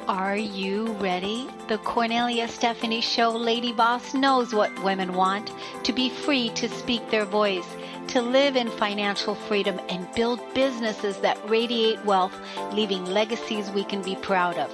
Are you ready? The Cornelia Stephanie Show Lady Boss knows what women want: to be free to speak their voice, to live in financial freedom, and build businesses that radiate wealth, leaving legacies we can be proud of.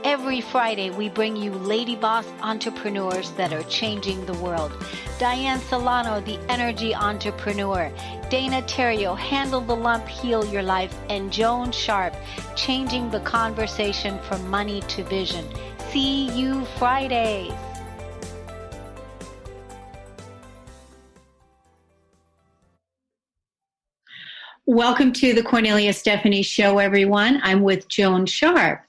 Every Friday, we bring you Lady Boss entrepreneurs that are changing the world. Diane Solano, the energy entrepreneur. Dana Terrio, handle the lump, heal your life. And Joan Sharp, changing the conversation from money to vision. See you Fridays. Welcome to the Cornelia Stephanie Show, everyone. I'm with Joan Sharp.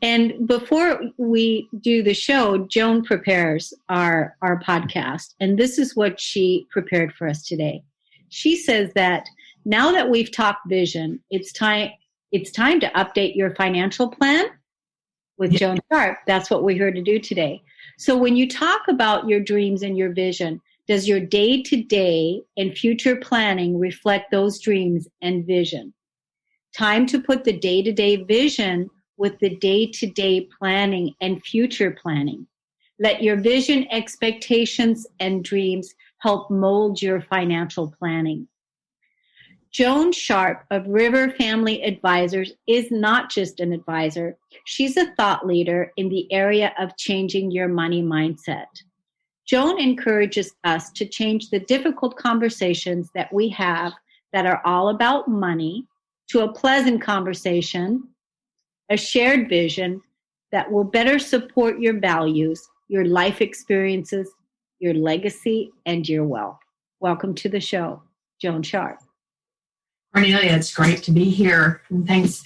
And before we do the show, Joan prepares our podcast. And this is what she prepared for us today. She says that now that we've talked vision, it's time to update your financial plan with Joan Sharp. That's what we're here to do today. So when you talk about your dreams and your vision, does your day-to-day and future planning reflect those dreams and vision? Time to put the day-to-day vision with the day-to-day planning and future planning. Let your vision, expectations, and dreams help mold your financial planning. Joan Sharp of River Family Advisors is not just an advisor. She's a thought leader in the area of changing your money mindset. Joan encourages us to change the difficult conversations that we have that are all about money to a pleasant conversation, a shared vision that will better support your values, your life experiences, your legacy, and your wealth. Welcome to the show, Joan Sharp. Cornelia, it's great to be here. And thanks.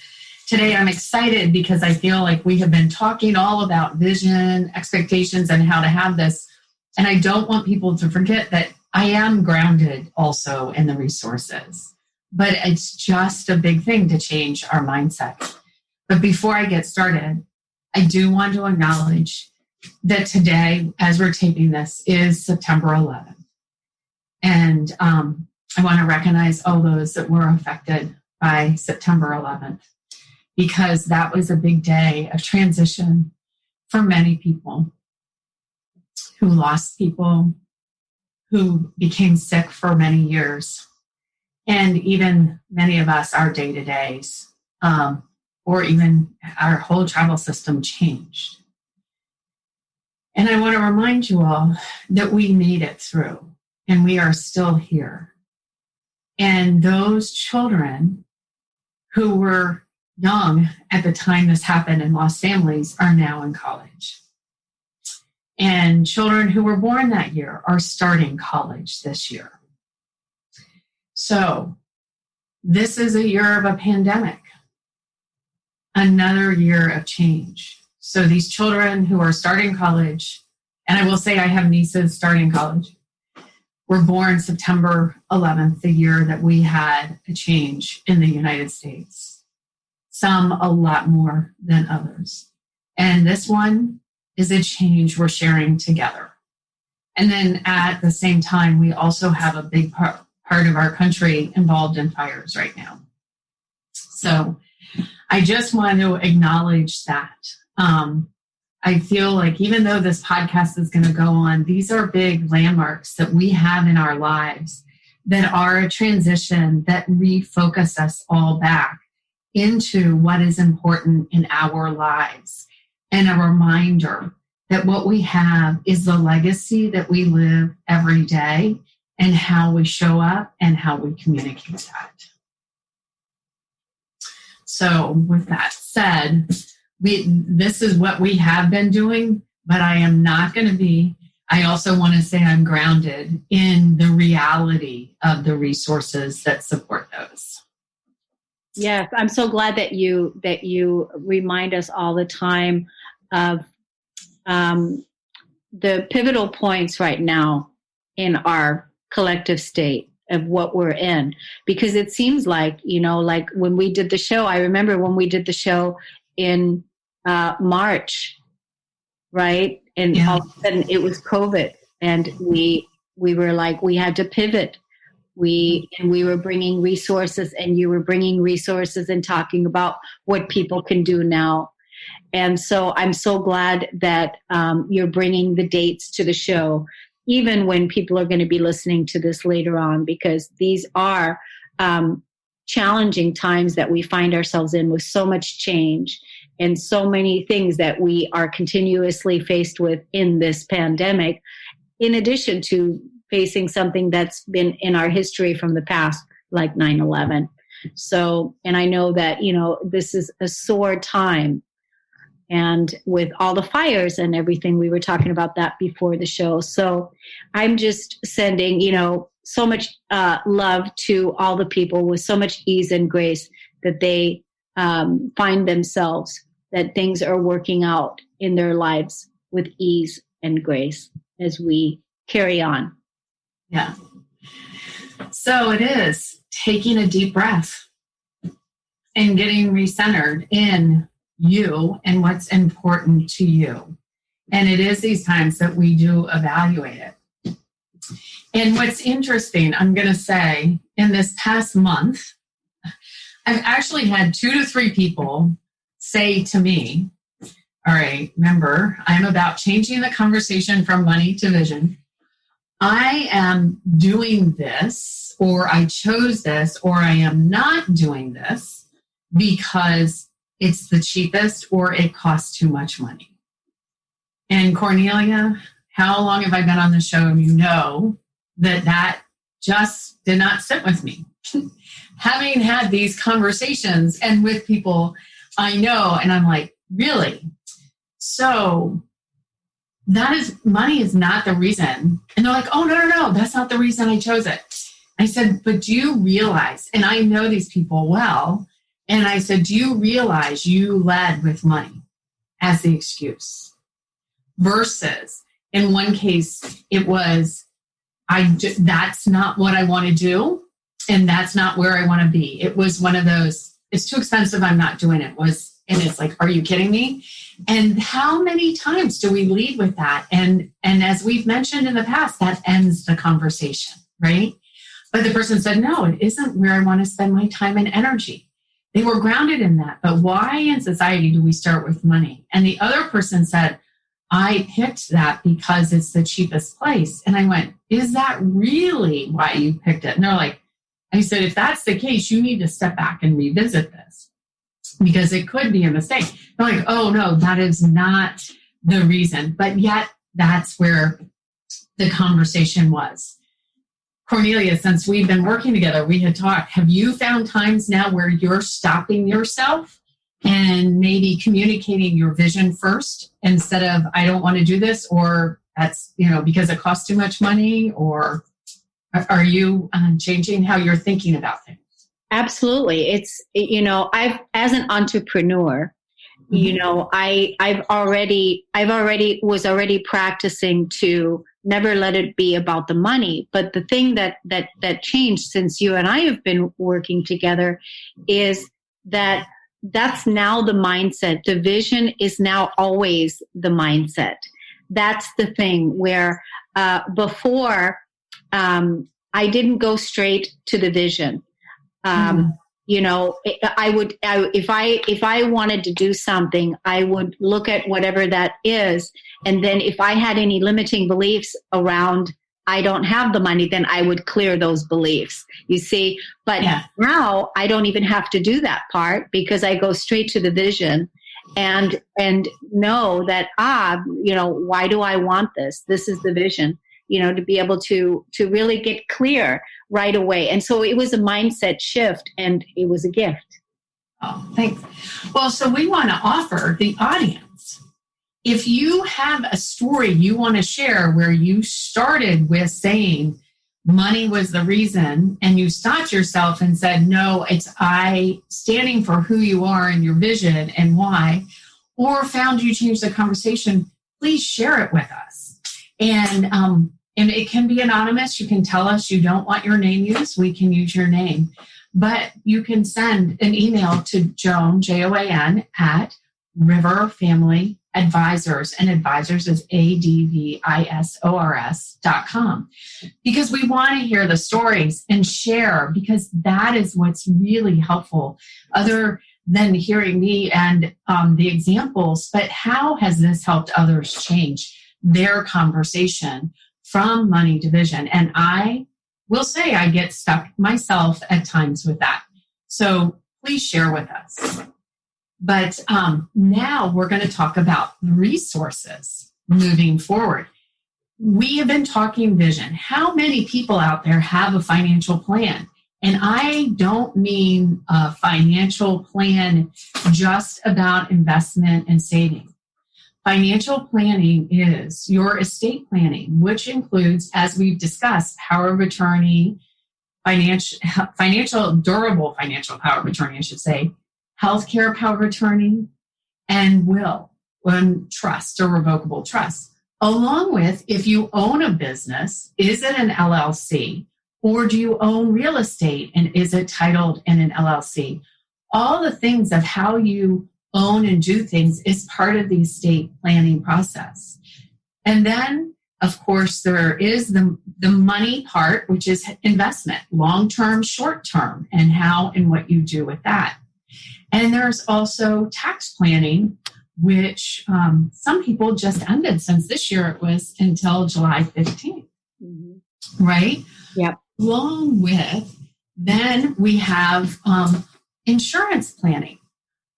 Today I'm excited because I feel like we have been talking all about vision, expectations, and how to have this. And I don't want people to forget that I am grounded also in the resources. But it's just a big thing to change our mindset. But before I get started, I do want to acknowledge that today, as we're taping this, is September 11th. And I want to recognize all those that were affected by September 11th, because that was a big day of transition for many people who lost people, who became sick for many years, and even many of us, our day-to-days, or even our whole travel system changed. And I want to remind you all that we made it through and we are still here. And those children who were young at the time this happened and lost families are now in college. And children who were born that year are starting college this year. So this is a year of a pandemic. Another year of change. So these children who are starting college, and I will say I have nieces starting college, were born September 11th, the year that we had a change in the United States. Some a lot more than others. And this one is a change we're sharing together. And then at the same time, we also have a big part of our country involved in fires right now. So I just want to acknowledge that. I feel like even though this podcast is going to go on, these are big landmarks that we have in our lives that are a transition that refocus us all back into what is important in our lives, and a reminder that what we have is the legacy that we live every day and how we show up and how we communicate that. So with that said, this is what we have been doing, but I am not going to be. I also want to say I'm grounded in the reality of the resources that support those. Yes, I'm so glad that you remind us all the time of the pivotal points right now in our collective state of what we're in, because it seems like, like when we did the show, I remember when we did the show in March, right? And all of a sudden it was COVID, and we were like, we had to pivot. We were bringing resources, and you were bringing resources and talking about what people can do now. And so I'm so glad that you're bringing the dates to the show, even when people are going to be listening to this later on, because these are challenging times that we find ourselves in, with so much change and so many things that we are continuously faced with in this pandemic, in addition to facing something that's been in our history from the past, like 9/11. So, and I know that, this is a sore time. And with all the fires and everything, we were talking about that before the show. So I'm just sending, so much love to all the people with so much ease and grace that they find themselves, that things are working out in their lives with ease and grace as we carry on. Yeah. So it is taking a deep breath and getting recentered in you and what's important to you. And it is these times that we do evaluate it. And what's interesting, I'm going to say, in this past month, I've actually had 2 to 3 people say to me, all right, remember, I'm about changing the conversation from money to vision. I am doing this, or I chose this, or I am not doing this because it's the cheapest or it costs too much money. And Cornelia, how long have I been on the show? And you know that just did not sit with me. Having had these conversations and with people I know, and I'm like, really? So money is not the reason. And they're like, oh, no, that's not the reason I chose it. I said, but do you realize, and I know these people well, and I said, do you realize you led with money as the excuse? Versus, in one case, it was, that's not what I want to do, and that's not where I want to be. It was one of those, it's too expensive, I'm not doing it. And it's like, are you kidding me? And how many times do we lead with that? And as we've mentioned in the past, that ends the conversation, right? But the person said, no, it isn't where I want to spend my time and energy. They were grounded in that. But why in society do we start with money? And the other person said, I picked that because it's the cheapest place. And I went, is that really why you picked it? And they're like, I said, if that's the case, you need to step back and revisit this because it could be a mistake. They're like, oh, no, that is not the reason. But yet that's where the conversation was. Cornelia, since we've been working together, we had talked. Have you found times now where you're stopping yourself and maybe communicating your vision first instead of, I don't want to do this, or that's, because it costs too much money, or are you changing how you're thinking about things? Absolutely. It's, as an entrepreneur, I've already practicing to never let it be about the money. But the thing that changed since you and I have been working together is that's now the mindset. The vision is now always the mindset. That's the thing where before I didn't go straight to the vision. If I wanted to do something, I would look at whatever that is. And then if I had any limiting beliefs around, I don't have the money, then I would clear those beliefs, you see. But now I don't even have to do that part because I go straight to the vision and know that, why do I want this? This is the vision, to be able to really get clear right away. And so it was a mindset shift, and it was a gift. Oh, thanks. Well, so we want to offer the audience, if you have a story you want to share where you started with saying money was the reason, and you stopped yourself and said, no, it's I standing for who you are and your vision and why, or found you changed the conversation, please share it with us. And it can be anonymous. You can tell us you don't want your name used. We can use your name. But you can send an email to Joan, Joan, at River Family Advisors, and advisors is ADVISORS.com, because we want to hear the stories and share, because that is what's really helpful, other than hearing me and the examples, but how has this helped others change their conversation from money to vision? And I will say I get stuck myself at times with that. So please share with us. But now we're going to talk about resources moving forward. We have been talking vision. How many people out there have a financial plan? And I don't mean a financial plan just about investment and saving. Financial planning is your estate planning, which includes, as we've discussed, power of attorney, durable financial power of attorney, I should say, healthcare power of attorney, and will, and trust or revocable trust. Along with, if you own a business, is it an LLC? Or do you own real estate and is it titled in an LLC? All the things of how you own and do things is part of the estate planning process. And then, of course, there is the money part, which is investment, long-term, short-term, and how and what you do with that. And there's also tax planning, which some people just ended since this year it was until July 15th, right? Yep. Along with, then we have insurance planning,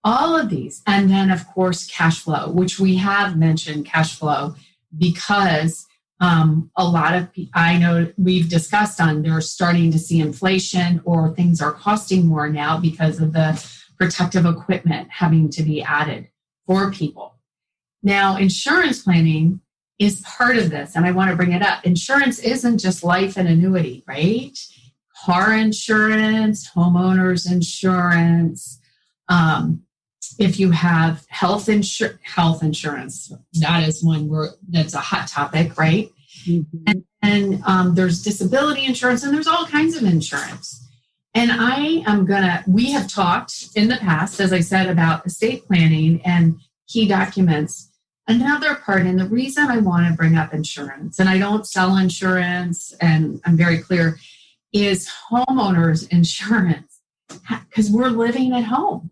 all of these. And then, of course, cash flow, which we have mentioned cash flow because a lot of, I know we've discussed on, they're starting to see inflation or things are costing more now because of the protective equipment having to be added for people. Now, insurance planning is part of this, and I want to bring it up. Insurance isn't just life and annuity, right? Car insurance, homeowners insurance. If you have health insurance, that is one that's a hot topic, right? Mm-hmm. And there's disability insurance, and there's all kinds of insurance. And we have talked in the past, as I said, about estate planning and key documents. Another part, and the reason I want to bring up insurance, and I don't sell insurance, and I'm very clear, is homeowners insurance, because we're living at home.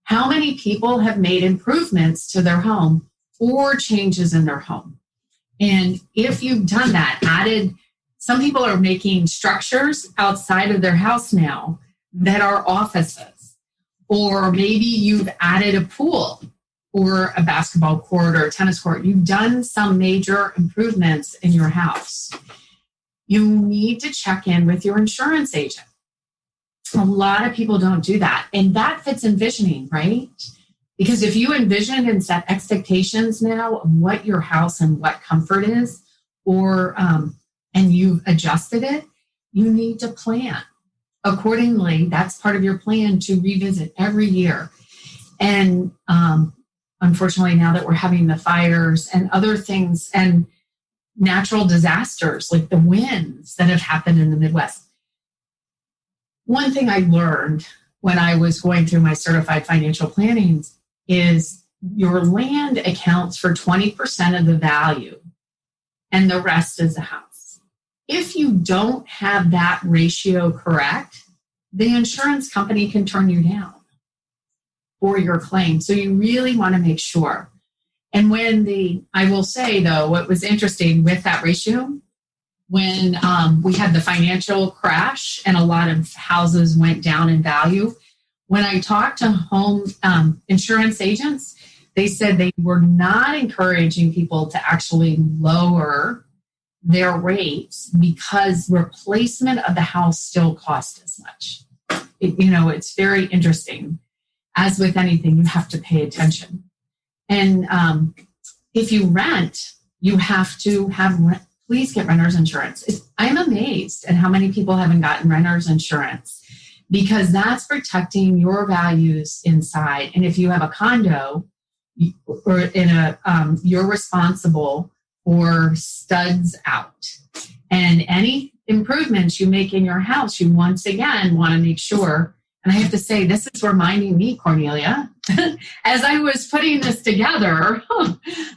How many people have made improvements to their home or changes in their home? And if you've done that, some people are making structures outside of their house now that are offices, or maybe you've added a pool or a basketball court or a tennis court. You've done some major improvements in your house. You need to check in with your insurance agent. A lot of people don't do that. And that fits envisioning, right? Because if you envision and set expectations now of what your house and what comfort is, or and you've adjusted it, you need to plan accordingly. That's part of your plan to revisit every year. And unfortunately, now that we're having the fires and other things and natural disasters like the winds that have happened in the Midwest. One thing I learned when I was going through my certified financial planning is your land accounts for 20% of the value and the rest is the house. If you don't have that ratio correct, the insurance company can turn you down for your claim. So you really want to make sure. And I will say though, what was interesting with that ratio, when we had the financial crash and a lot of houses went down in value, when I talked to home insurance agents, they said they were not encouraging people to actually lower their rates because replacement of the house still cost as much. It's very interesting. As with anything, you have to pay attention. And if you rent, you have to please get renter's insurance. I'm amazed at how many people haven't gotten renter's insurance because that's protecting your values inside. And if you have a condo or you're responsible for studs out. And any improvements you make in your house, you once again want to make sure. And I have to say, this is reminding me, Cornelia, as I was putting this together,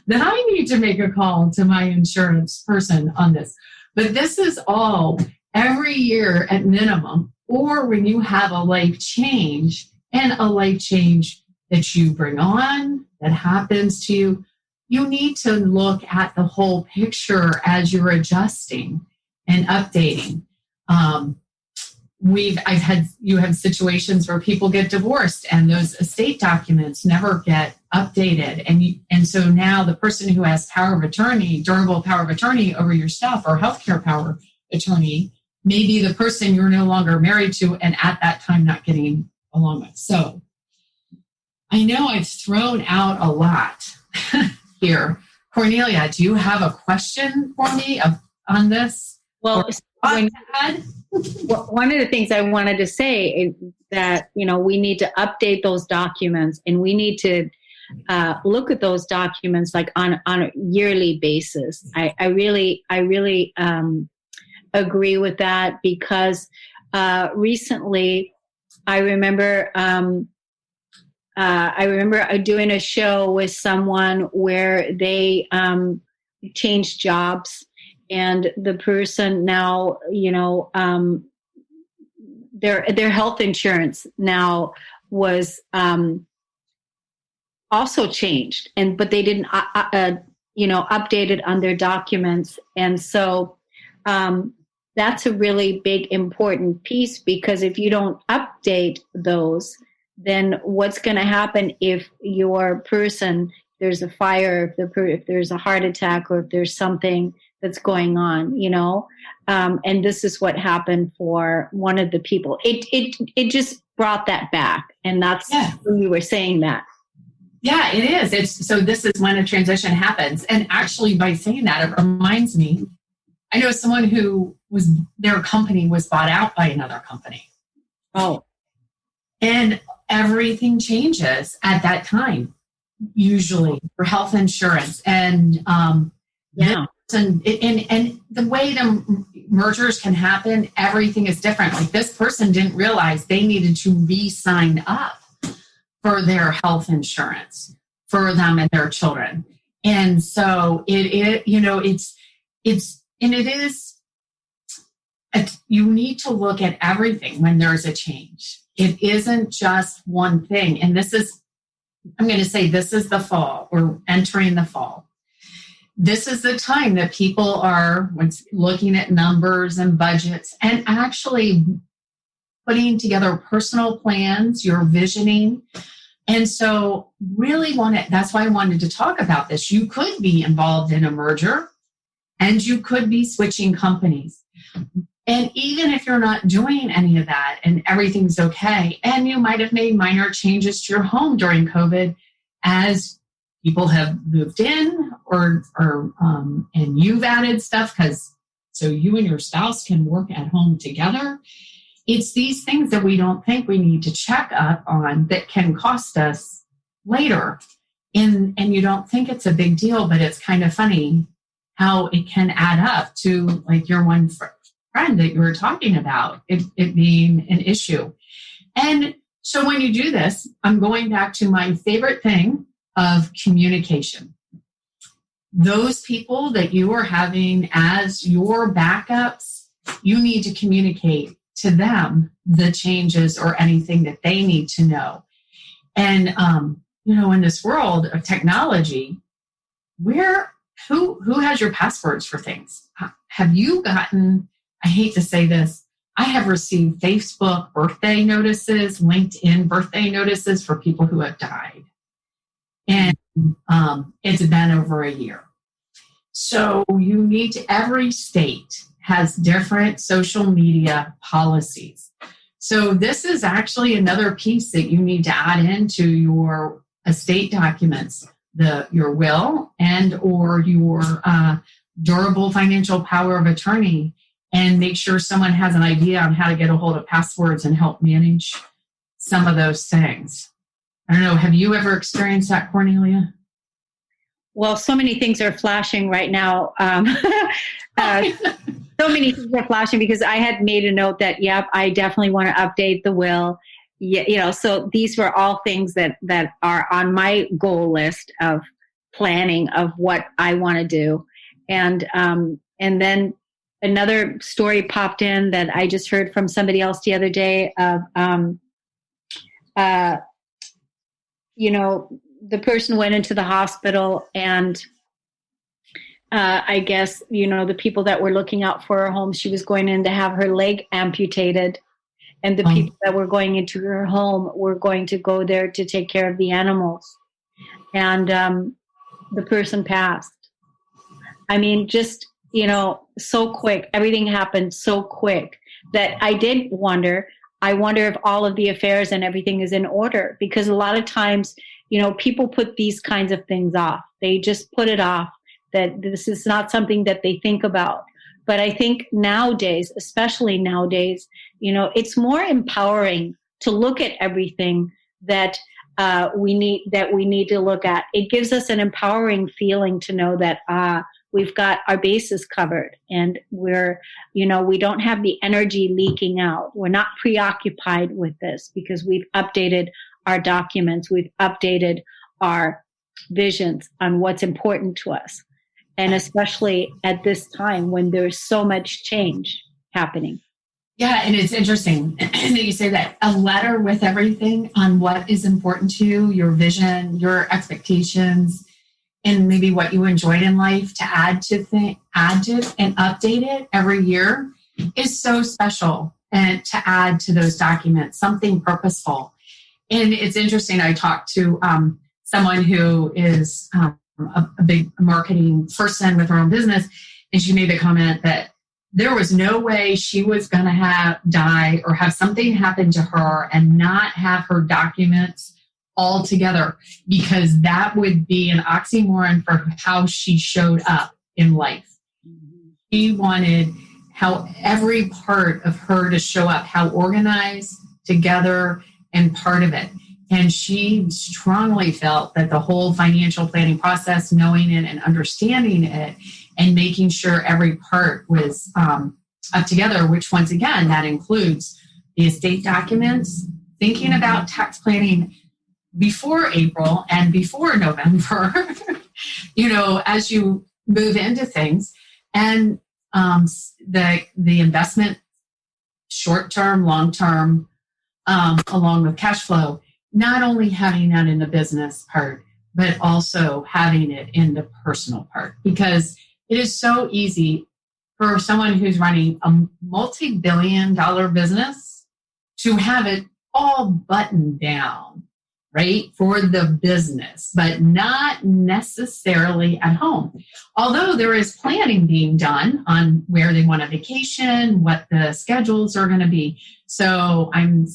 that I need to make a call to my insurance person on this. But this is all every year at minimum, or when you have a life change and a life change that you bring on, that happens to you, you need to look at the whole picture as you're adjusting and updating. You have situations where people get divorced and those estate documents never get updated. And so now the person who has power of attorney, durable power of attorney over your stuff, or healthcare power of attorney, may be the person you're no longer married to and at that time not getting along with. So I know I've thrown out a lot here. Cornelia, do you have a question for me on this? Well, one of the things I wanted to say is that, we need to update those documents, and we need to look at those documents like on a yearly basis. I really agree with that, because recently I remember doing a show with someone where they changed jobs, and the person now, their health insurance now was also changed, but they didn't update it on their documents. And so that's a really big important piece, because if you don't update those, then what's going to happen if your person, there's a fire, if there's a heart attack, or if there's something that's going on, and this is what happened for one of the people. It just brought that back, and that's when we were saying that. Yeah, it is. So this is when a transition happens. And actually, by saying that, it reminds me, I know someone who their company was bought out by another company. Oh. And everything changes at that time, usually for health insurance. And and the way the mergers can happen, everything is different. Like, this person didn't realize they needed to re-sign up for their health insurance for them and their children. And so you need to look at everything when there's a change. It isn't just one thing. And I'm going to say, this is the fall. We're entering the fall. This is the time that people are looking at numbers and budgets and actually putting together personal plans, your visioning. And so that's why I wanted to talk about this. You could be involved in a merger, and you could be switching companies. And even if you're not doing any of that and everything's okay, and you might have made minor changes to your home during COVID as people have moved in and you've added stuff so you and your spouse can work at home together. It's these things that we don't think we need to check up on that can cost us later. And you don't think it's a big deal, but it's kind of funny how it can add up to, like, your one friend that you were talking about, it being an issue. And so when you do this, I'm going back to my favorite thing of communication. Those people that you are having as your backups, you need to communicate to them the changes or anything that they need to know. And, in this world of technology, who has your passwords for things? Have you gotten, I hate to say this, I have received Facebook birthday notices, LinkedIn birthday notices for people who have died. And it's been over a year. So every state has different social media policies. So this is actually another piece that you need to add into your estate documents, your will and or your durable financial power of attorney, and make sure someone has an idea on how to get a hold of passwords and help manage some of those things. I don't know. Have you ever experienced that, Cornelia? Well, so many things are flashing right now. So many things are flashing, because I had made a note that, I definitely want to update the will. So these were all things that are on my goal list of planning of what I want to do. And then another story popped in that I just heard from somebody else the other day of uh, the person went into the hospital, and I guess, the people that were looking out for her home, she was going in to have her leg amputated. And the people that were going into her home were going to go there to take care of the animals. And the person passed. I mean, just, so quick. Everything happened so quick that I did wonder. I wonder if all of the affairs and everything is in order, because a lot of times, people put these kinds of things off. They just put it off, that this is not something that they think about. But I think nowadays, especially nowadays, it's more empowering to look at everything that we need to look at. It gives us an empowering feeling to know that we've got our bases covered, and we don't have the energy leaking out. We're not preoccupied with this because we've updated our documents. We've updated our visions on what's important to us. And especially at this time when there's so much change happening. Yeah, and it's interesting that you say that. A letter with everything on what is important to you, your vision, your expectations, and maybe what you enjoyed in life to add to and update it every year is so special. And to add to those documents, something purposeful. And it's interesting, I talked to someone who is a big marketing person with her own business, and she made the comment that there was no way she was going to die or have something happen to her and not have her documents all together, because that would be an oxymoron for how she showed up in life. She wanted how every part of her to show up, how organized, together, and part of it. And she strongly felt that the whole financial planning process, knowing it and understanding it and making sure every part was up together, which once again, that includes the estate documents, thinking about tax planning before April and before November, as you move into things, and the investment, short-term, long-term, along with cash flow. Not only having that in the business part, but also having it in the personal part, because it is so easy for someone who's running a multi-billion-dollar business to have it all buttoned down, right, for the business, but not necessarily at home. Although there is planning being done on where they want a vacation, what the schedules are going to be. So I'm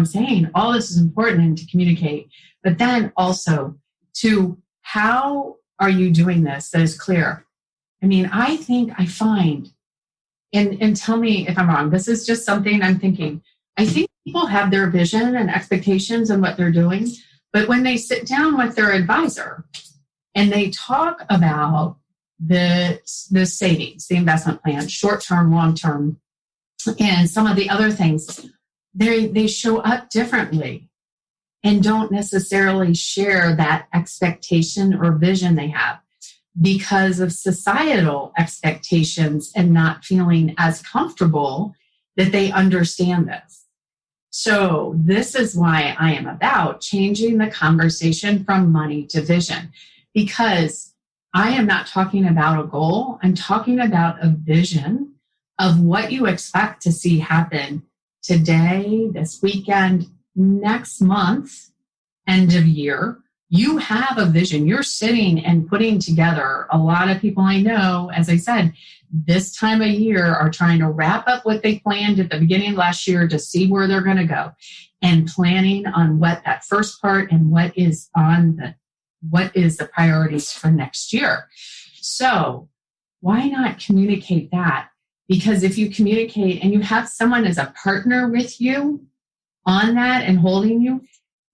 saying all this is important and to communicate, but then also to how are you doing this that is clear. I mean, I find, and tell me if I'm wrong, this is just something I'm thinking. I think people have their vision and expectations and what they're doing, but when they sit down with their advisor and they talk about the savings, the investment plan, short-term, long-term, and some of the other things, they show up differently and don't necessarily share that expectation or vision they have because of societal expectations and not feeling as comfortable that they understand this. So this is why I am about changing the conversation from money to vision, because I am not talking about a goal. I'm talking about a vision of what you expect to see happen today, this weekend, next month, end of year. You have a vision. You're sitting and putting together. A lot of people I know, as I said, this time of year are trying to wrap up what they planned at the beginning of last year to see where they're going to go, and planning on what that first part and what is the priorities for next year. So why not communicate that? Because if you communicate and you have someone as a partner with you on that and holding you,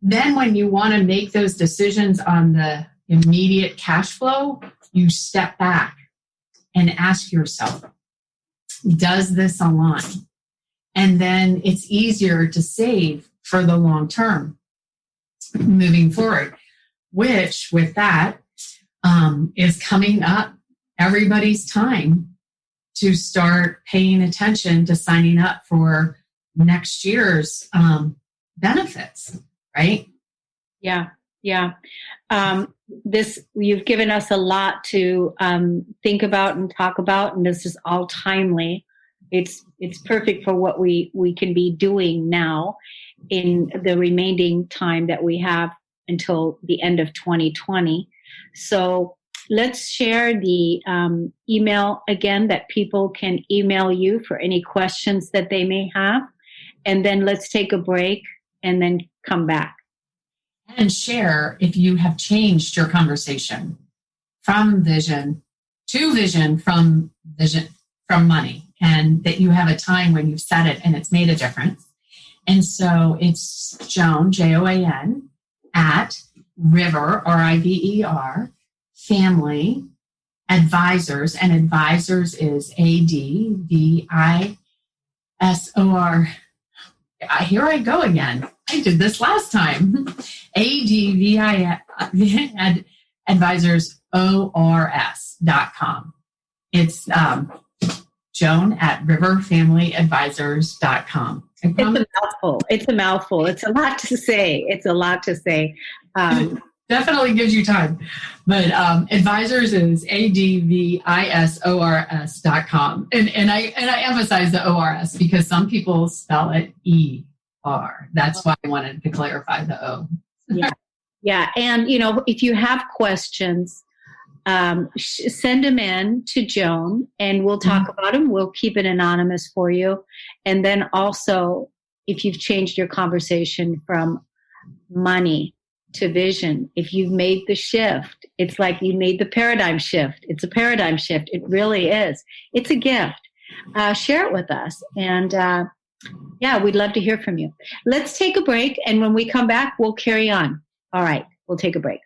then when you want to make those decisions on the immediate cash flow, you step back and ask yourself, does this align? And then it's easier to save for the long term moving forward, which with that is coming up everybody's time to start paying attention to signing up for next year's benefits, right? Yeah. You've given us a lot to think about and talk about, and this is all timely. It's perfect for what we can be doing now in the remaining time that we have until the end of 2020. So let's share the email again that people can email you for any questions that they may have. And then let's take a break and then come back. And share if you have changed your conversation from vision to vision, from money, and that you have a time when you've said it and it's made a difference. And so it's Joan, Joan, at River, RIVER, Family Advisors, and Advisors is ADVISOR. Here I go again. I did this last time. advisors.ors.com. It's Joan at riverfamilyadvisors.com. It's a mouthful. It's a mouthful. It's a lot to say. Definitely gives you time. But advisors is ADVISORS.com. And I emphasize the ORS because some people spell it ER. That's why I wanted to clarify the O. Yeah. And, if you have questions, send them in to Joan and we'll talk about them. We'll keep it anonymous for you. And then also, if you've changed your conversation from money to vision, if you've made the shift, it's like you made the paradigm shift. It's a paradigm shift. It really is. It's a gift. Share it with us. And we'd love to hear from you. Let's take a break. And when we come back, we'll carry on. All right. We'll take a break.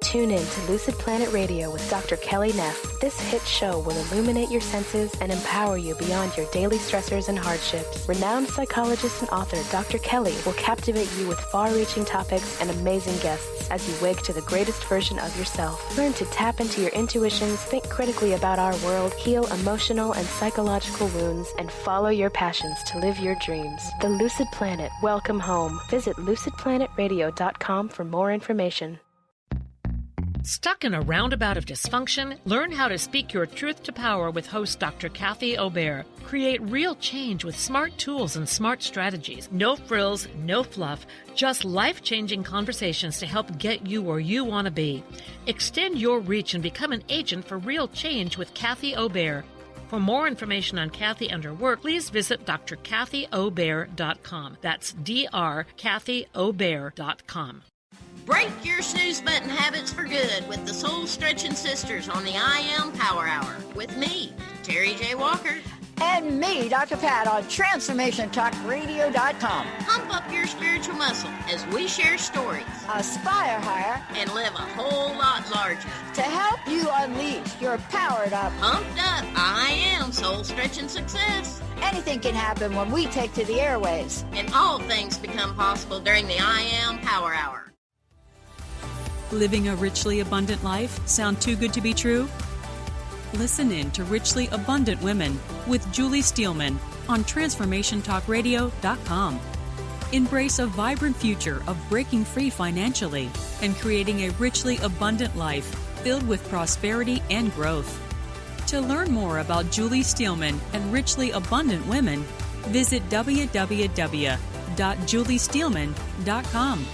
Tune in to Lucid Planet Radio with Dr. Kelly Neff. This hit show will illuminate your senses and empower you beyond your daily stressors and hardships. Renowned psychologist and author Dr. Kelly will captivate you with far-reaching topics and amazing guests as you wake to the greatest version of yourself. Learn to tap into your intuitions, think critically about our world, heal emotional and psychological wounds, and follow your passions to live your dreams. The Lucid Planet. Welcome home. Visit lucidplanetradio.com for more information. Stuck in a roundabout of dysfunction? Learn how to speak your truth to power with host Dr. Kathy Obear. Create real change with smart tools and smart strategies. No frills, no fluff, just life-changing conversations to help get you where you want to be. Extend your reach and become an agent for real change with Kathy Obear. For more information on Kathy and her work, please visit drkathyobear.com. That's drkathyobear.com. Break your snooze button habits for good with the Soul Stretching Sisters on the I Am Power Hour with me, Terry J. Walker. And me, Dr. Pat, on TransformationTalkRadio.com. Pump up your spiritual muscle as we share stories. Aspire higher. And live a whole lot larger. To help you unleash your powered up, pumped up, I Am Soul Stretching Success. Anything can happen when we take to the airwaves. And all things become possible during the I Am Power Hour. Living a richly abundant life sound too good to be true? Listen in to Richly Abundant Women with Julie Steelman on TransformationTalkRadio.com. Embrace a vibrant future of breaking free financially and creating a richly abundant life filled with prosperity and growth. To learn more about Julie Steelman and Richly Abundant Women, visit www.juliesteelman.com.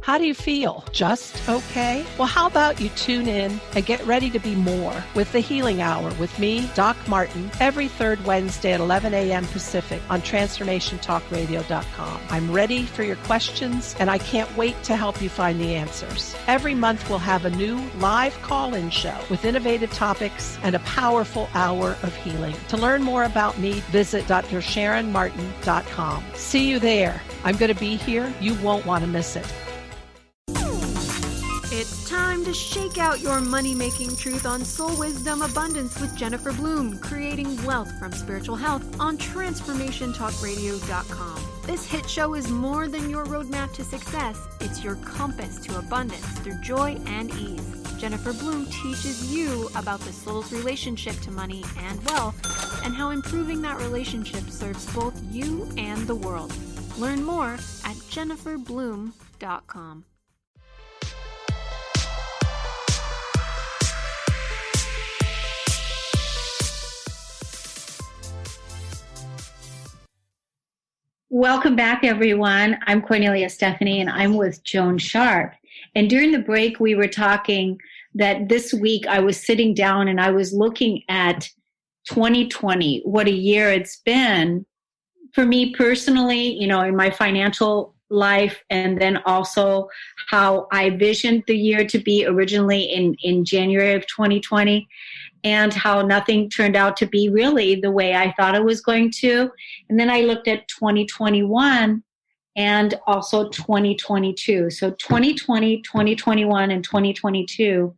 How do you feel? Just okay? Well, how about you tune in and get ready to be more with the Healing Hour with me, Doc Martin, every third Wednesday at 11 a.m. Pacific on TransformationTalkRadio.com. I'm ready for your questions, and I can't wait to help you find the answers. Every month, we'll have a new live call-in show with innovative topics and a powerful hour of healing. To learn more about me, visit DrSharonMartin.com. See you there. I'm going to be here. You won't want to miss it. It's time to shake out your money-making truth on Soul Wisdom Abundance with Jennifer Bloom, creating wealth from spiritual health on TransformationTalkRadio.com. This hit show is more than your roadmap to success. It's your compass to abundance through joy and ease. Jennifer Bloom teaches you about the soul's relationship to money and wealth and how improving that relationship serves both you and the world. Learn more at jenniferbloom.com. Welcome back, everyone. I'm Cornelia Stephanie, and I'm with Joan Sharp. And during the break, we were talking that this week I was sitting down and I was looking at 2020, what a year it's been for me personally, in my financial life, and then also how I visioned the year to be originally in January of 2020. And how nothing turned out to be really the way I thought it was going to. And then I looked at 2021 and also 2022. So 2020, 2021, and 2022,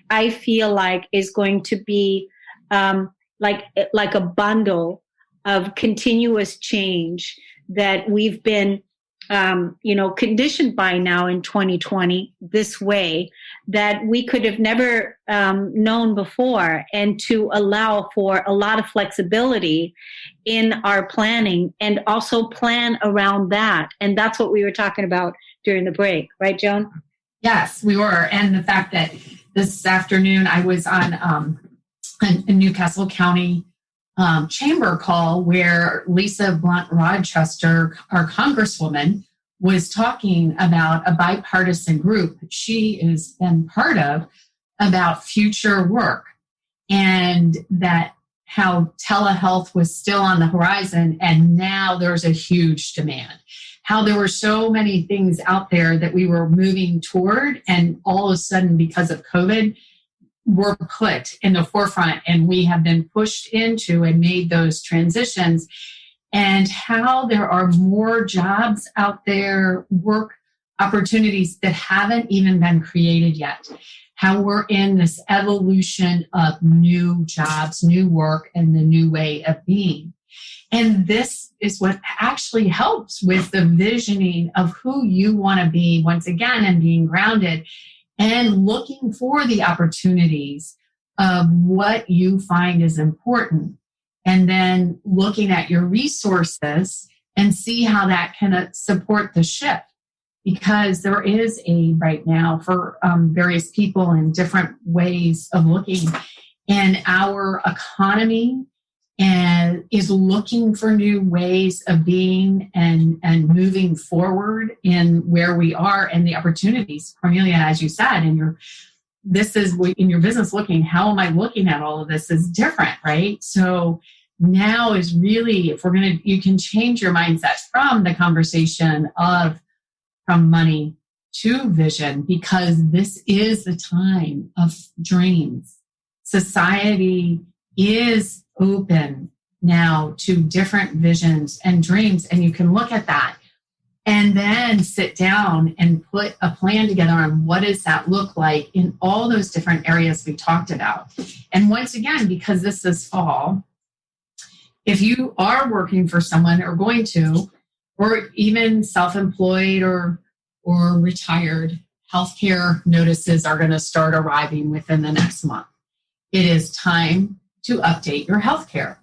I feel like is going to be like a bundle of continuous change that we've been conditioned by now in 2020 this way that we could have never known before, and to allow for a lot of flexibility in our planning and also plan around that. And that's what we were talking about during the break. Right, Joan? Yes, we were. And the fact that this afternoon I was on a Newcastle County chamber call where Lisa Blunt Rochester, our congresswoman, was talking about a bipartisan group she has been part of about future work, and that how telehealth was still on the horizon and now there's a huge demand. How there were so many things out there that we were moving toward, and all of a sudden because of COVID were put in the forefront, and we have been pushed into and made those transitions. And how there are more jobs out there, work opportunities that haven't even been created yet. How we're in this evolution of new jobs, new work, and the new way of being. And this is what actually helps with the visioning of who you want to be once again, and being grounded and looking for the opportunities of what you find is important. And then looking at your resources and see how that can support the shift. Because there is right now for various people in different ways of looking. And our economy is looking for new ways of being and moving forward in where we are and the opportunities. Cornelia, as you said, this is in your business looking, how am I looking at all of this is different, right? So now is really, you can change your mindset from the conversation from money to vision, because this is the time of dreams. Society is open now to different visions and dreams, and you can look at that and then sit down and put a plan together on what does that look like in all those different areas we talked about. And once again, because this is fall, if you are working for someone or going to, or even self-employed or retired, healthcare notices are going to start arriving within the next month. It is time to update your healthcare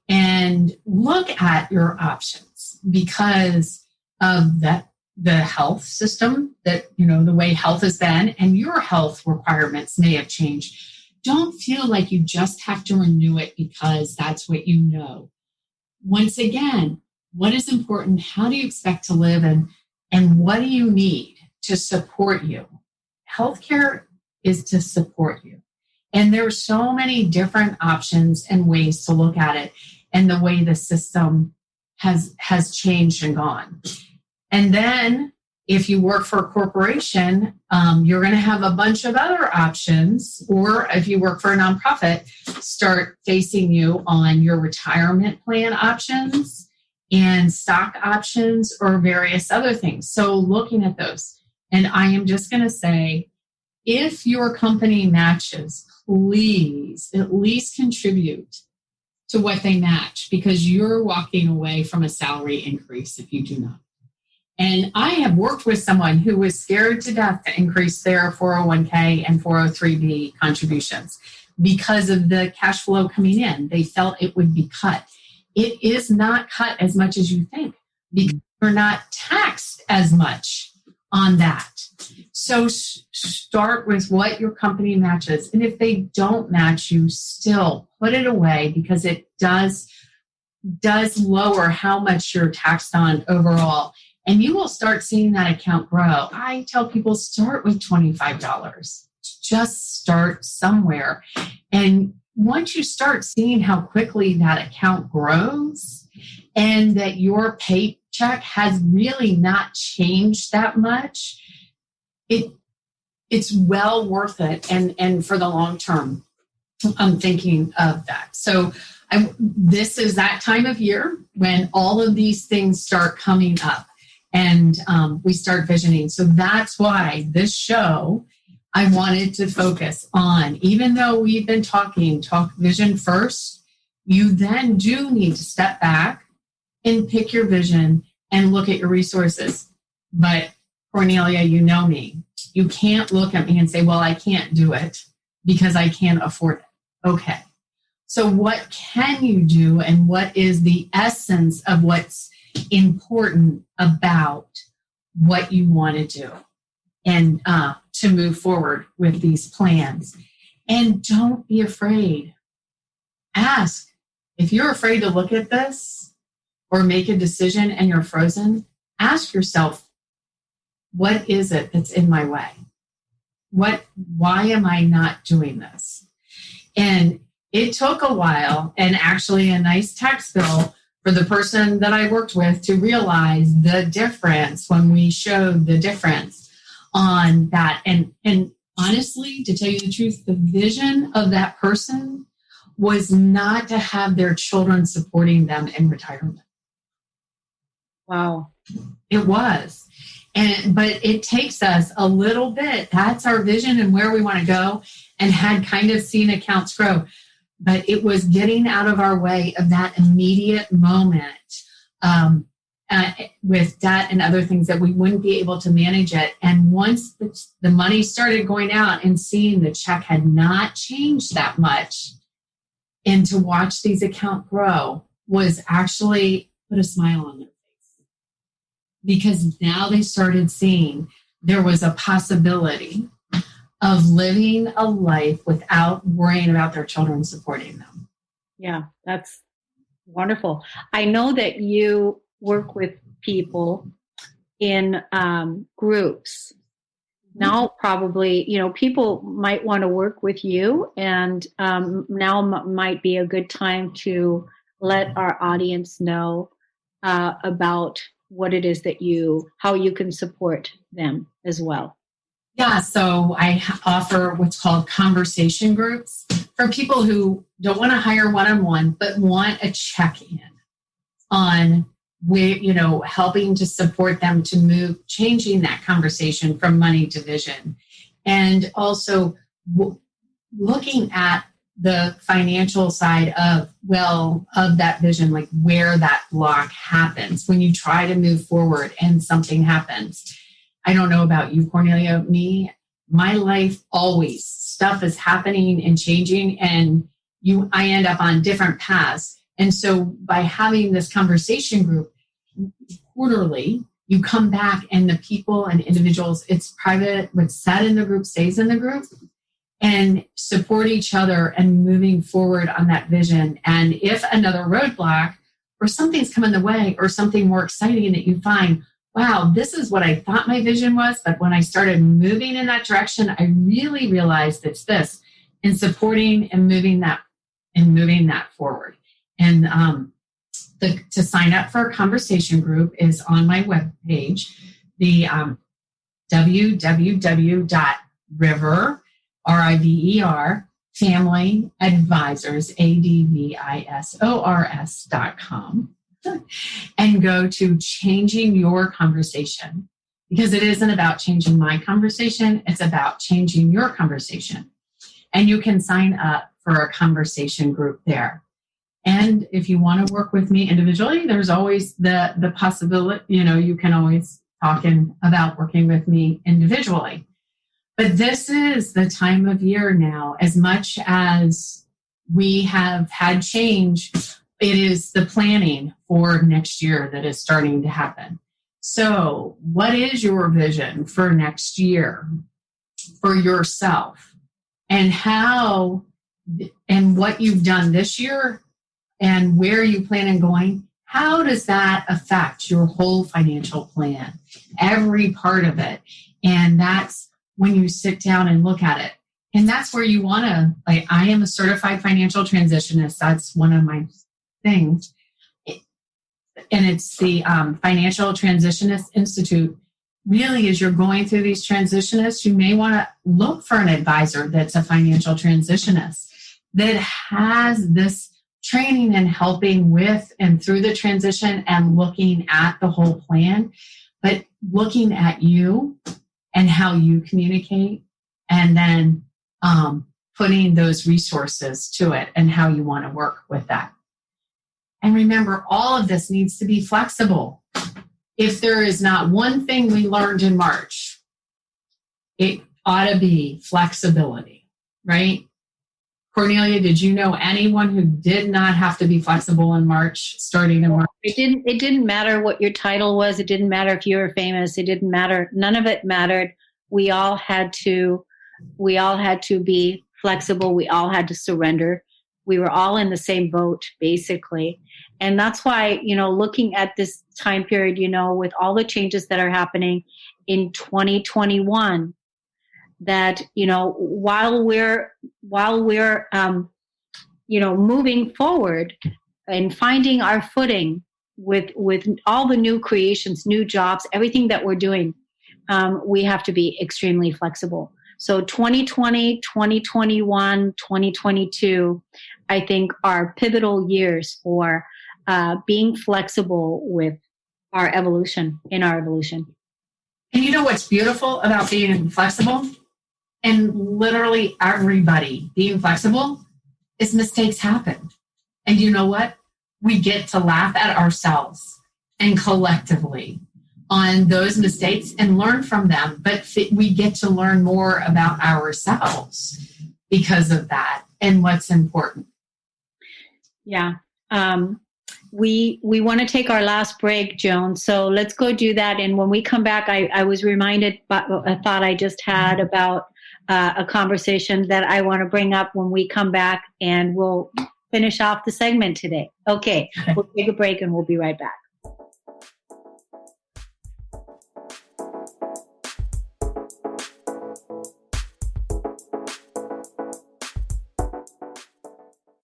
and look at your options, because of the health system that, the way health has been, and your health requirements may have changed. Don't feel like you just have to renew it because that's what you know. Once again, what is important? How do you expect to live? And what do you need to support you? Healthcare is to support you. And there are so many different options and ways to look at it, and the way the system has changed and gone. And then if you work for a corporation, you're going to have a bunch of other options. Or if you work for a nonprofit, start facing you on your retirement plan options and stock options or various other things. So looking at those. And I am just going to say, if your company matches, please at least contribute to what they match, because you're walking away from a salary increase if you do not. And I have worked with someone who was scared to death to increase their 401k and 403b contributions because of the cash flow coming in. They felt it would be cut. It is not cut as much as you think, because you're not taxed as much on that. So start with what your company matches. And if they don't match, you still put it away, because it does lower how much you're taxed on overall. And you will start seeing that account grow. I tell people, start with $25. Just start somewhere. And once you start seeing how quickly that account grows and that your paycheck has really not changed that much, it's well worth it. And for the long term, I'm thinking of that. So this is that time of year when all of these things start coming up. And we start visioning. So that's why this show, I wanted to focus on, even though we've been talk vision first, you then do need to step back and pick your vision and look at your resources. But Cornelia, you know me. You can't look at me and say, well, I can't do it because I can't afford it. Okay. So what can you do, and what is the essence of what's important about what you want to do, and to move forward with these plans? And don't be afraid. Ask. If you're afraid to look at this or make a decision and you're frozen, ask yourself, what is it that's in my way? Why am I not doing this? And it took a while, and actually a nice tax bill for the person that I worked with to realize the difference when we showed the difference on that. And honestly, to tell you the truth, the vision of that person was not to have their children supporting them in retirement. Wow. It was. But it takes us a little bit. That's our vision and where we want to go, and had kind of seen accounts grow. But it was getting out of our way of that immediate moment with debt and other things that we wouldn't be able to manage it. And once the money started going out and seeing the check had not changed that much, and to watch these accounts grow was actually put a smile on their face. Because now they started seeing there was a possibility of living a life without worrying about their children supporting them. Yeah, that's wonderful. I know that you work with people in groups. Now probably, people might want to work with you, and now might be a good time to let our audience know about what it is that how you can support them as well. Yeah, so I offer what's called conversation groups for people who don't want to hire one-on-one, but want a check-in on where, helping to support them to move, changing that conversation from money to vision. And also looking at the financial side of that vision, like where that block happens when you try to move forward and something happens. I don't know about you, Cornelia. My life always, stuff is happening and changing, and I end up on different paths. And so by having this conversation group quarterly, you come back and the people and individuals, it's private, what's said in the group stays in the group, and support each other and moving forward on that vision. And if another roadblock or something's come in the way or something more exciting that you find, wow, this is what I thought my vision was, but when I started moving in that direction, I really realized it's this, and supporting and moving that forward. And to sign up for a conversation group is on my webpage, the www.river, RIVER, Family Advisors, ADVISORS.com, and go to Changing Your Conversation. because it isn't about changing my conversation. It's about changing your conversation. And you can sign up for a conversation group there. And if you want to work with me individually, there's always the possibility, you can always talk about working with me individually. But this is the time of year now, as much as we have had change, it is the planning for next year that is starting to happen. So what is your vision for next year for yourself, and how and what you've done this year and where you plan on going? How does that affect your whole financial plan? Every part of it. And that's when you sit down and look at it. And that's where you want to, I am a certified financial transitionist. That's one of my things. And it's the Financial Transitionist Institute. Really, as you're going through these transitionists, you may want to look for an advisor that's a financial transitionist that has this training and helping with and through the transition and looking at the whole plan, but looking at you and how you communicate, and then putting those resources to it and how you want to work with that. And remember, all of this needs to be flexible. If there is not one thing we learned in March, it ought to be flexibility, right? Cornelia, did you know anyone who did not have to be flexible in March, starting in March? It didn't matter what your title was. It didn't matter if you were famous. It didn't matter. None of it mattered. We all had to be flexible. We all had to surrender. We were all in the same boat, basically. And that's why, looking at this time period, with all the changes that are happening in 2021, that, while we're moving forward and finding our footing with all the new creations, new jobs, everything that we're doing, we have to be extremely flexible. So 2020, 2021, 2022, I think are pivotal years for being flexible with our evolution, in our evolution. And you know what's beautiful about being flexible? And literally everybody being flexible is mistakes happen. And you know what? We get to laugh at ourselves and collectively on those mistakes and learn from them. But we get to learn more about ourselves because of that and what's important. Yeah. We want to take our last break, Joan. So let's go do that. And when we come back, I was reminded by a thought I just had about a conversation that I want to bring up when we come back, and we'll finish off the segment today. Okay, we'll take a break and we'll be right back.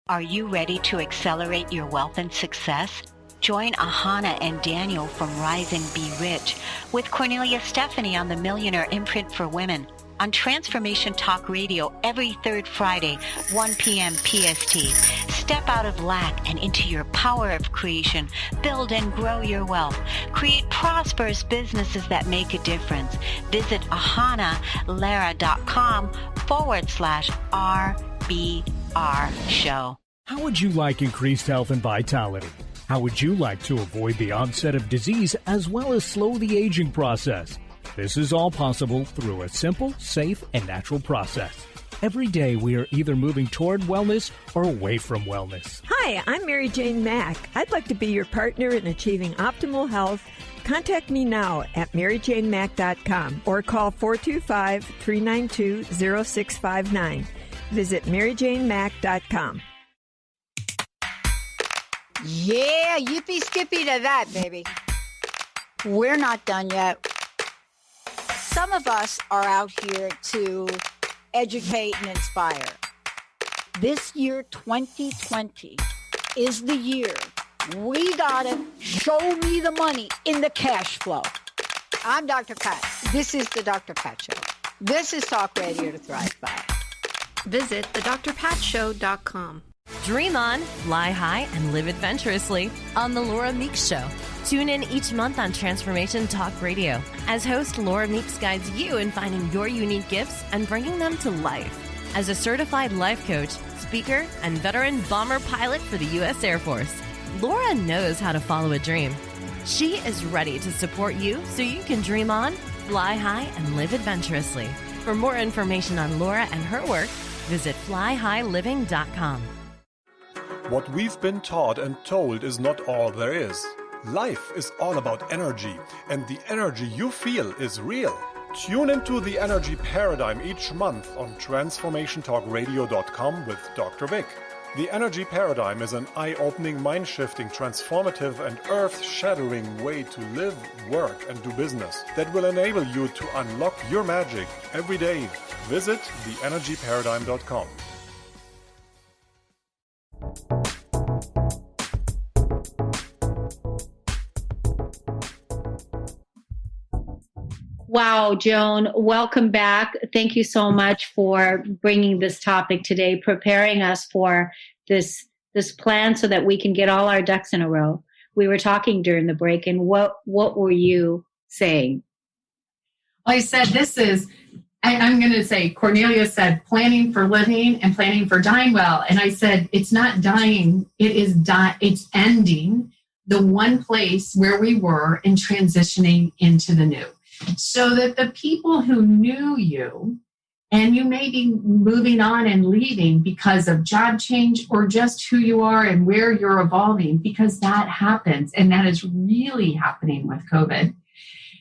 Are you ready to accelerate your wealth and success? Join Ahana and Daniel from Rise and Be Rich with Cornelia Stephanie on the Millionaire Imprint for Women on Transformation Talk Radio every third Friday, 1 p.m. PST. Step out of lack and into your power of creation. Build and grow your wealth. Create prosperous businesses that make a difference. Visit ahanalara.com/RBR show. How would you like increased health and vitality? How would you like to avoid the onset of disease as well as slow the aging process? This is all possible through a simple, safe, and natural process. Every day we are either moving toward wellness or away from wellness. Hi, I'm Mary Jane Mack. I'd like to be your partner in achieving optimal health. Contact me now at maryjanemack.com or call 425-392-0659. Visit maryjanemack.com. Yeah, yippee skippy to that, baby. We're not done yet. Some of us are out here to educate and inspire. This year, 2020, is the year we gotta show me the money in the cash flow. I'm Dr. Pat. This is the Dr. Pat Show. This is Talk Radio to Thrive By. Visit thedrpatshow.com. Dream on, fly high, and live adventurously on The Laura Meeks Show. Tune in each month on Transformation Talk Radio as host Laura Meeks guides you in finding your unique gifts and bringing them to life. As a certified life coach, speaker, and veteran bomber pilot for the U.S. Air Force, Laura knows how to follow a dream. She is ready to support you so you can dream on, fly high, and live adventurously. For more information on Laura and her work, visit flyhighliving.com. What we've been taught and told is not all there is. Life is all about energy, and the energy you feel is real. Tune into the Energy Paradigm each month on TransformationTalkRadio.com with Dr. Vic. The Energy Paradigm is an eye-opening, mind-shifting, transformative, and earth-shattering way to live, work, and do business that will enable you to unlock your magic every day. Visit theenergyparadigm.com. Wow, Joan, welcome back. Thank you so much for bringing this topic today, preparing us for this plan so that we can get all our ducks in a row. We were talking during the break, and what were you saying? Well, I said I'm going to say, Cornelia said, planning for living and planning for dying well. And I said, it's not dying, it's ending the one place where we were and transitioning into the new. So that the people who knew you, and you may be moving on and leaving because of job change or just who you are and where you're evolving, because that happens, and that is really happening with COVID.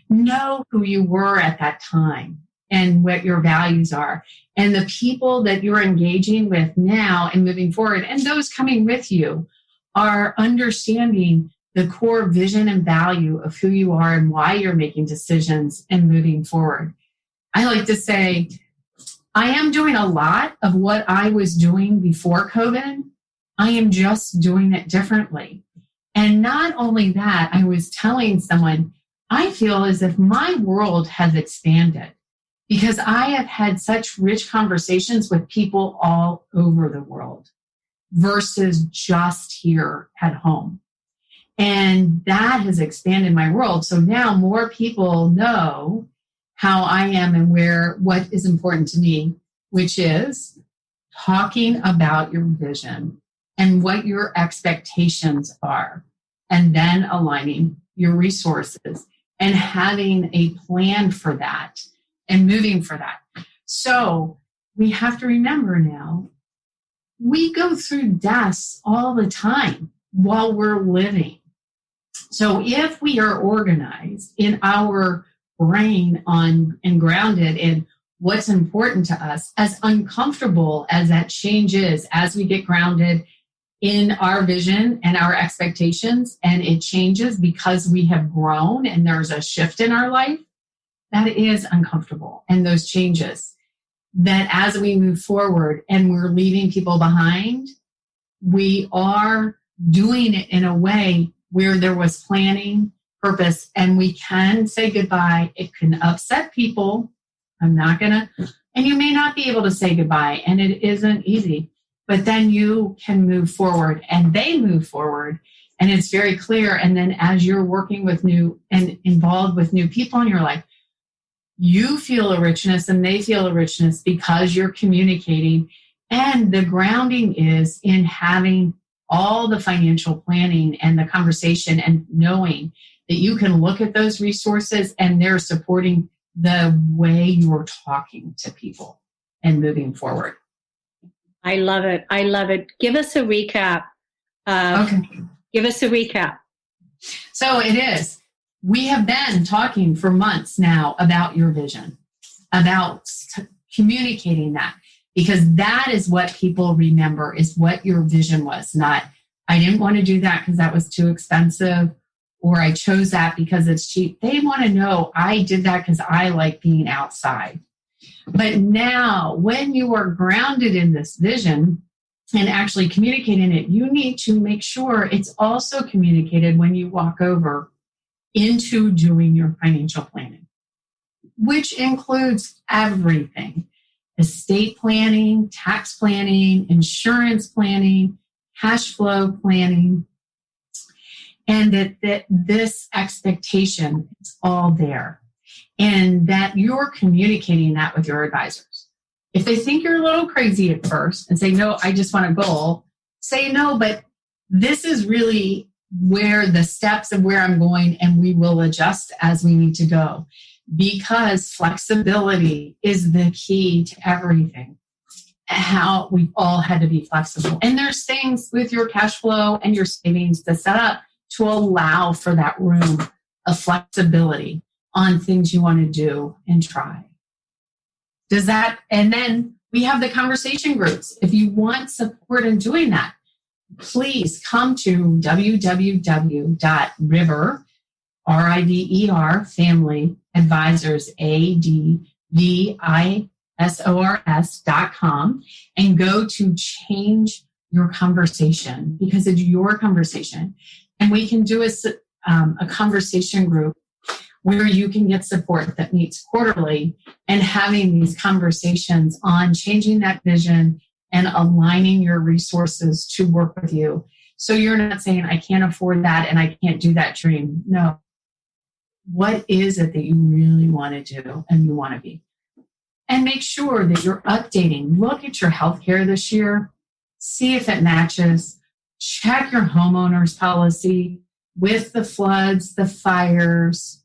Know who you were at that time and what your values are. And the people that you're engaging with now and moving forward, and those coming with you, are understanding the core vision and value of who you are and why you're making decisions and moving forward. I like to say, I am doing a lot of what I was doing before COVID. I am just doing it differently. And not only that, I was telling someone, I feel as if my world has expanded because I have had such rich conversations with people all over the world versus just here at home. And that has expanded my world. So now more people know how I am and what is important to me, which is talking about your vision and what your expectations are, and then aligning your resources and having a plan for that and moving for that. So we have to remember now, we go through deaths all the time while we're living. So if we are organized in our brain and grounded in what's important to us, as uncomfortable as that change is, as we get grounded in our vision and our expectations, and it changes because we have grown and there's a shift in our life, that is uncomfortable. And those changes, that as we move forward and we're leaving people behind, we are doing it in a way where there was planning, purpose, and we can say goodbye. It can upset people. And you may not be able to say goodbye, and it isn't easy, but then you can move forward and they move forward, and it's very clear. And then as you're working with new and involved with new people in your life, you feel a richness and they feel a richness because you're communicating. And the grounding is in having all the financial planning and the conversation and knowing that you can look at those resources and they're supporting the way you're talking to people and moving forward. I love it. I love it. Give us a recap. Okay. Give us a recap. So it is. We have been talking for months now about your vision, about communicating that. Because that is what people remember, is what your vision was. Not, I didn't want to do that because that was too expensive, or I chose that because it's cheap. They want to know, I did that because I like being outside. But now, when you are grounded in this vision and actually communicating it, you need to make sure it's also communicated when you walk over into doing your financial planning, which includes everything. Estate planning, tax planning, insurance planning, cash flow planning. and that this expectation is all there, and that you're communicating that with your advisors. If they think you're a little crazy at first and say, no, I just want a goal, say no, but this is really where the steps of where I'm going, and we will adjust as we need to go, because flexibility is the key to everything. How we've all had to be flexible. And there's things with your cash flow and your savings to set up to allow for that room of flexibility on things you want to do and try. And then we have the conversation groups. If you want support in doing that, please come to www.river, R-I-V-E-R, Family Advisors, ADVISORS.com, and go to change your conversation, because it's your conversation. And we can do a conversation group where you can get support that meets quarterly, and having these conversations on changing that vision and aligning your resources to work with you. So you're not saying, I can't afford that and I can't do that dream. No. What is it that you really want to do and you want to be? And make sure that you're updating. Look at your healthcare this year. See if it matches. Check your homeowner's policy with the floods, the fires,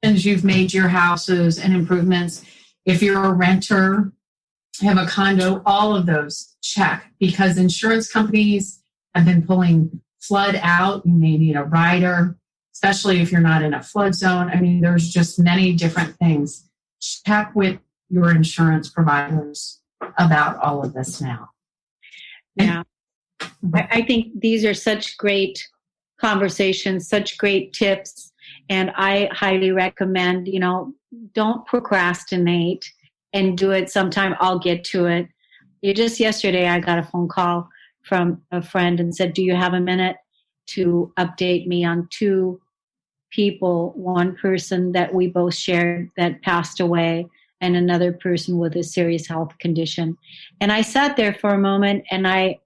and you've made your houses and improvements. If you're a renter, have a condo, all of those check, because insurance companies have been pulling flood out. You may need a rider, especially if you're not in a flood zone. I mean, there's just many different things. Check with your insurance providers about all of this now. Yeah. I think these are such great conversations, such great tips. And I highly recommend, don't procrastinate and do it sometime. I'll get to it. Just yesterday, I got a phone call from a friend and said, do you have a minute to update me on 2 people, one person that we both shared that passed away, and another person with a serious health condition. And I sat there for a moment and I,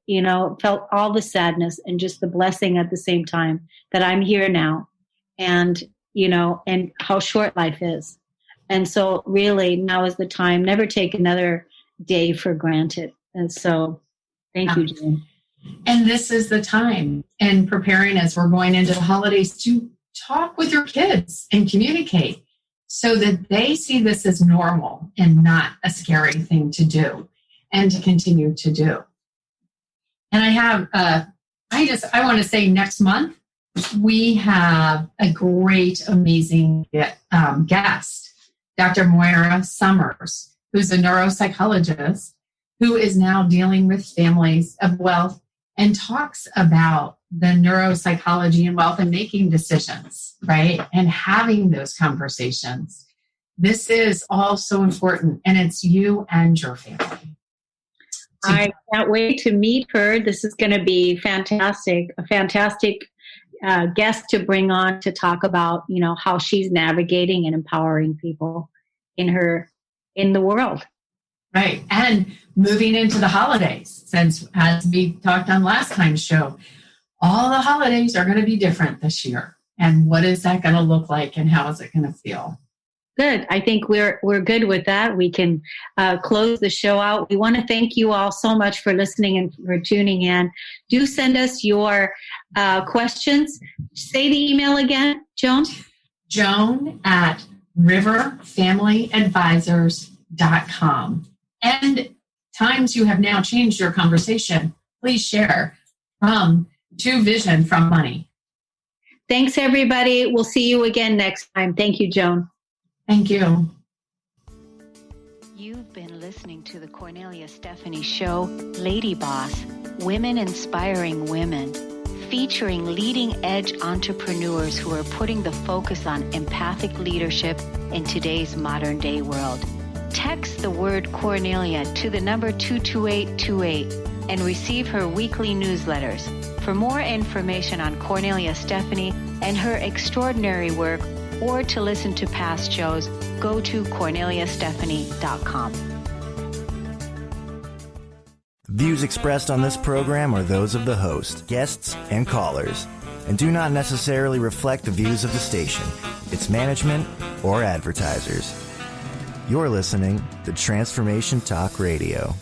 felt all the sadness and just the blessing at the same time that I'm here now, and, and how short life is. And so really now is the time. Never take another day for granted. And so thank you, Joan. And this is the time, and preparing as we're going into the holidays, to talk with your kids and communicate, so that they see this as normal and not a scary thing to do and to continue to do. And I have, I want to say next month, we have a great, amazing guest, Dr. Moira Summers, who's a neuropsychologist who is now dealing with families of wealth and talks about the neuropsychology and wealth and making decisions, right? And having those conversations. This is all so important, and it's you and your family. I can't wait to meet her. This is going to be fantastic, a fantastic guest to bring on to talk about, how she's navigating and empowering people in the world. Right. And moving into the holidays, since as we talked on last time's show, all the holidays are going to be different this year. And what is that going to look like, and how is it going to feel? Good. I think we're good with that. We can close the show out. We want to thank you all so much for listening and for tuning in. Do send us your questions. Say the email again, Joan. Joan at riverfamilyadvisors.com. And times you have now changed your conversation, please share from to vision from money. Thanks, everybody. We'll see you again next time. Thank you, Joan. Thank you. You've been listening to the Cornelia Stephanie Show, Lady Boss, Women Inspiring Women, featuring leading-edge entrepreneurs who are putting the focus on empathic leadership in today's modern-day world. Text the word Cornelia to the number 22828 and receive her weekly newsletters. For more information on Cornelia Stephanie and her extraordinary work, or to listen to past shows, go to corneliastephanie.com. Views expressed on this program are those of the host, guests, and callers, and do not necessarily reflect the views of the station, its management, or advertisers. You're listening to Transformation Talk Radio.